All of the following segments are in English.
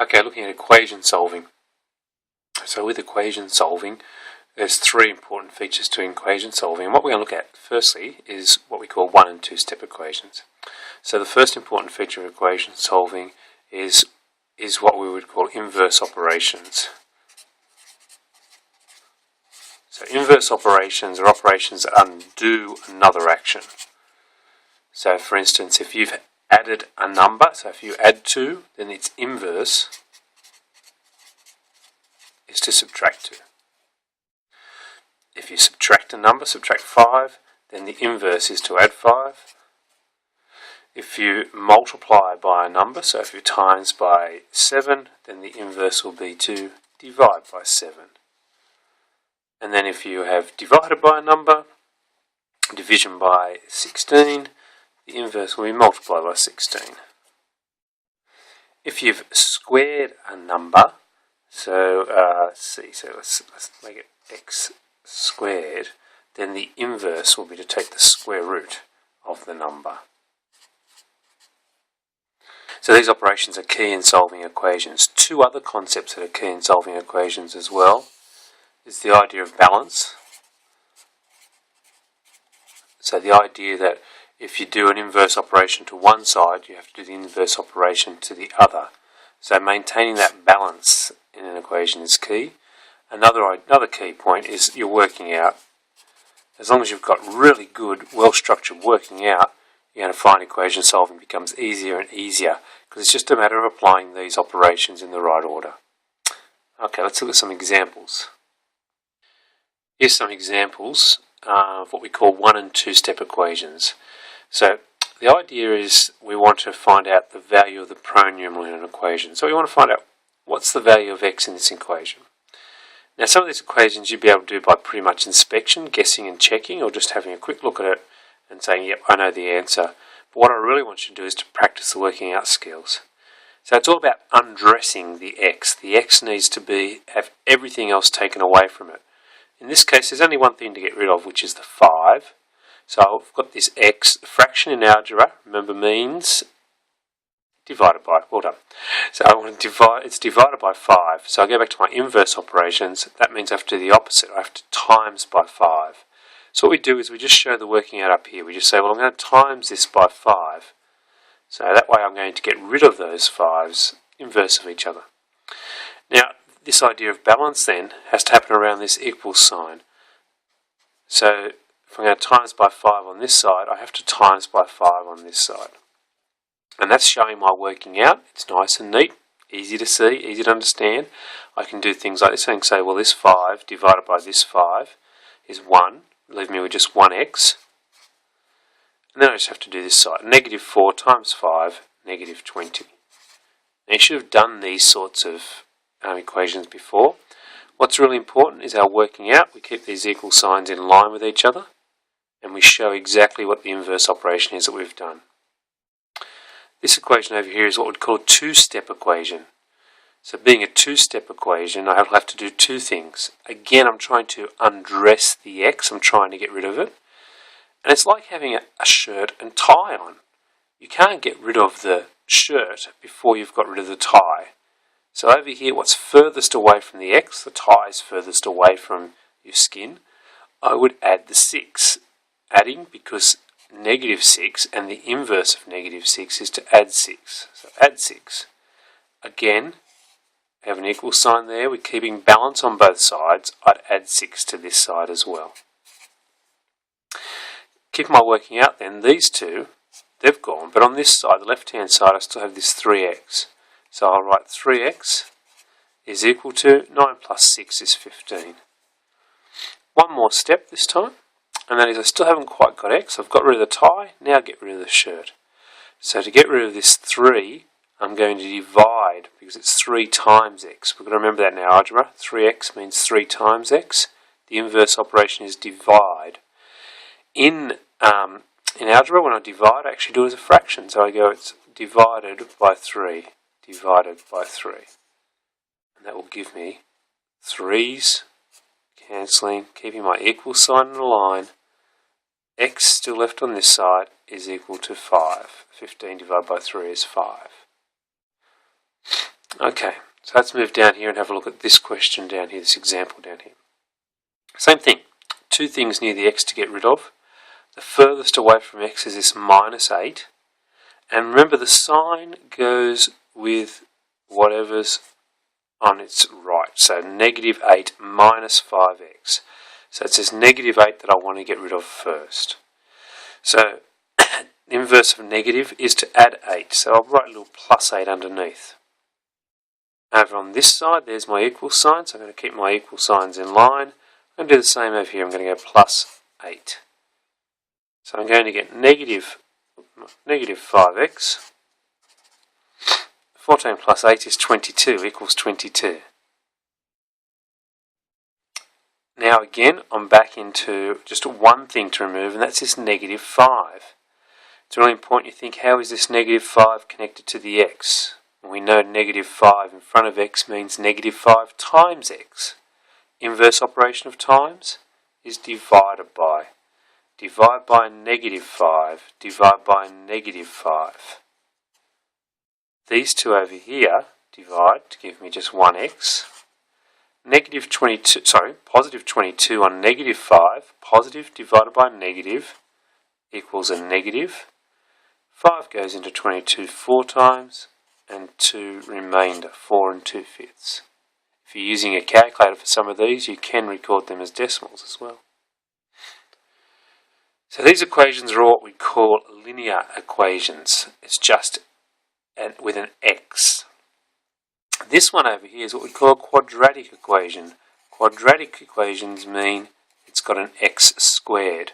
Okay, looking at equation solving. So with equation solving, there's three important features to equation solving. And what we're going to look at firstly is what we call one and two step equations. So the first important feature of equation solving is what we would call inverse operations. So inverse operations are operations that undo another action. So for instance, if you've added a number, so if you add 2, then its inverse is to subtract 2. If you subtract a number, subtract 5, then the inverse is to add 5. If you multiply by a number, so if you times by 7, then the inverse will be to divide by 7. And then if you have divided by a number, division by 16, the inverse will be multiplied by 16. If you've squared a number, so let's make it x squared, then the inverse will be to take the square root of the number. So these operations are key in solving equations. Two other concepts that are key in solving equations as well is the idea of balance. So the idea that if you do an inverse operation to one side, you have to do the inverse operation to the other. So maintaining that balance in an equation is key. Another key point is you're working out. As long as you've got really good, well-structured working out, you're going to find equation solving becomes easier and easier because it's just a matter of applying these operations in the right order. Okay, let's look at some examples. Here's some examples of what we call one and two step equations. So the idea is we want to find out the value of the pronumeral in an equation. So we want to find out what's the value of x in this equation. Now some of these equations you'd be able to do by pretty much inspection, guessing and checking, or just having a quick look at it and saying, yep, I know the answer. But what I really want you to do is to practice the working out skills. So it's all about undressing the x. The x needs to have everything else taken away from it. In this case, there's only one thing to get rid of, which is the 5. So I've got this x, fraction in algebra, remember means divided by, well done. So I want to divide, it's divided by 5. So I go back to my inverse operations. That means I have to do the opposite. I have to times by 5. So what we do is we just show the working out up here. We just say, well, I'm going to times this by 5. So that way I'm going to get rid of those 5's inverse of each other. Now, this idea of balance then has to happen around this equal sign. So if I'm going to times by 5 on this side, I have to times by 5 on this side. And that's showing my working out. It's nice and neat, easy to see, easy to understand. I can do things like this. I can say, well, this 5 divided by this 5 is 1. Leave me with just 1x. And then I just have to do this side. Negative 4 times 5, negative 20. Now you should have done these sorts of equations before. What's really important is our working out. We keep these equal signs in line with each other, and we show exactly what the inverse operation is that we've done. This equation over here is what we'd call a two-step equation. So being a two-step equation, I'll have to do two things. Again, I'm trying to undress the x. I'm trying to get rid of it. And it's like having a shirt and tie on. You can't get rid of the shirt before you've got rid of the tie. So over here, what's furthest away from the x, the tie is furthest away from your skin, I would add the 6. Adding because negative 6 and the inverse of negative 6 is to add 6. So add 6. Again, we have an equal sign there. We're keeping balance on both sides. I'd add 6 to this side as well. Keep my working out then. These two, they've gone. But on this side, the left-hand side, I still have this 3x. So I'll write 3x is equal to 9 plus 6 is 15. One more step this time. And that is I still haven't quite got x. I've got rid of the tie. Now get rid of the shirt. So to get rid of this 3, I'm going to divide because it's 3 times x. We've got to remember that in our algebra. 3x means 3 times x. The inverse operation is divide. In algebra, when I divide, I actually do it as a fraction. So I go, it's divided by 3. Divided by 3. And that will give me 3's cancelling, keeping my equal sign in the line. X still left on this side is equal to 5. 15 divided by 3 is 5. Okay, so let's move down here and have a look at this question down here, this example down here. Same thing, two things near the x to get rid of. The furthest away from x is this minus 8. And remember, the sign goes with whatever's on its right. So negative 8 minus 5x. So it's this negative 8 that I want to get rid of first. So the inverse of negative is to add 8. So I'll write a little plus 8 underneath. Over on this side, there's my equal sign. So I'm going to keep my equal signs in line. I'm going to do the same over here. I'm going to go plus 8. So I'm going to get negative 5x. 14 plus 8 is 22, equals 22. Now again, I'm back into just one thing to remove, and that's this negative 5. It's really important you think, how is this negative 5 connected to the x? And we know negative 5 in front of x means negative 5 times x. Inverse operation of times is divided by. Divide by negative 5, divide by negative 5. These two over here divide to give me just 1x. Positive 22 on negative 5, positive divided by negative equals a negative. 5 goes into 22 4 times, and 2 remainder, 4 2/5. If you're using a calculator for some of these, you can record them as decimals as well. So these equations are what we call linear equations. It's just with an x. This one over here is what we call a quadratic equation. Quadratic equations mean it's got an x squared.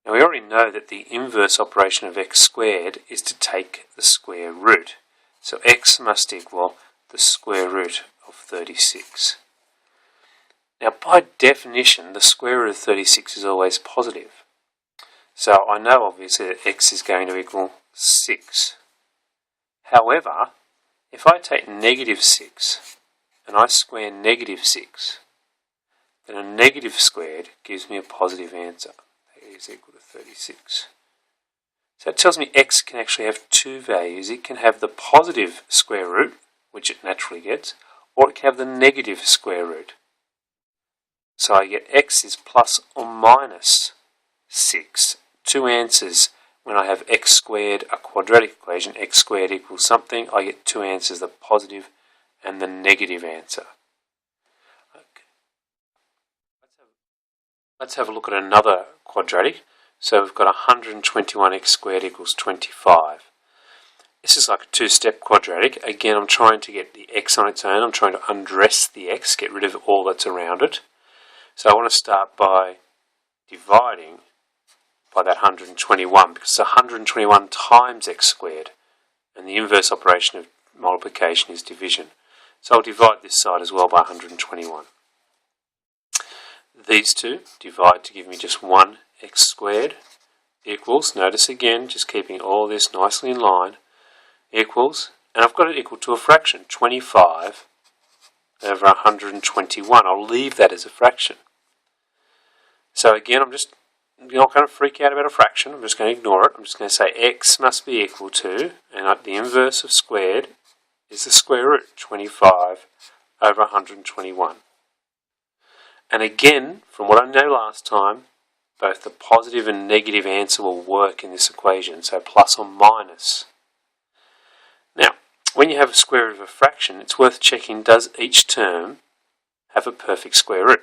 Now we already know that the inverse operation of x squared is to take the square root. So x must equal the square root of 36. Now by definition, the square root of 36 is always positive. So I know obviously that x is going to equal 6. However, if I take negative 6 and I square negative 6, then a negative squared gives me a positive answer. That is equal to 36. So it tells me x can actually have two values. It can have the positive square root, which it naturally gets, or it can have the negative square root. So I get x is plus or minus 6. Two answers. When I have x squared, a quadratic equation, x squared equals something, I get two answers, the positive and the negative answer. Okay. Let's have a look at another quadratic. So we've got 121x squared equals 25. This is like a two-step quadratic. Again, I'm trying to get the x on its own. I'm trying to undress the x, get rid of all that's around it. So I want to start by dividing by that 121, because it's 121 times x squared, and the inverse operation of multiplication is division. So I'll divide this side as well by 121. These two divide to give me just 1x squared equals, notice again, just keeping all this nicely in line, equals, and I've got it equal to a fraction, 25 over 121. I'll leave that as a fraction. So again, I'm not going to freak out about a fraction. I'm just going to ignore it. I'm just going to say x must be equal to, and the inverse of squared is the square root, 25 over 121. And again, from what I know last time, both the positive and negative answer will work in this equation, so plus or minus. Now, when you have a square root of a fraction, it's worth checking, does each term have a perfect square root?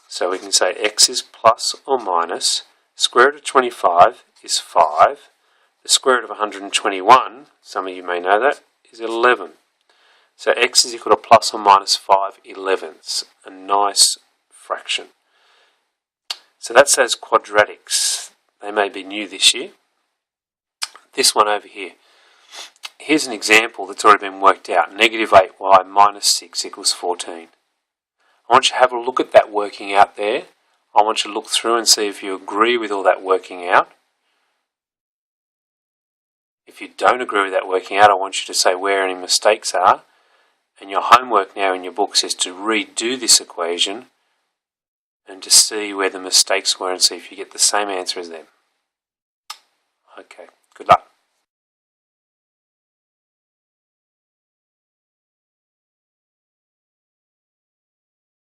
So we can say x is plus or minus, square root of 25 is 5, the square root of 121, some of you may know that, is 11. So x is equal to plus or minus 5/11, a nice fraction. So that's those quadratics. They may be new this year. This one over here. Here's an example that's already been worked out. Negative 8y minus 6 equals 14. I want you to have a look at that working out there. I want you to look through and see if you agree with all that working out. If you don't agree with that working out, I want you to say where any mistakes are. And your homework now in your books is to redo this equation and to see where the mistakes were and see if you get the same answer as them. Okay, good luck.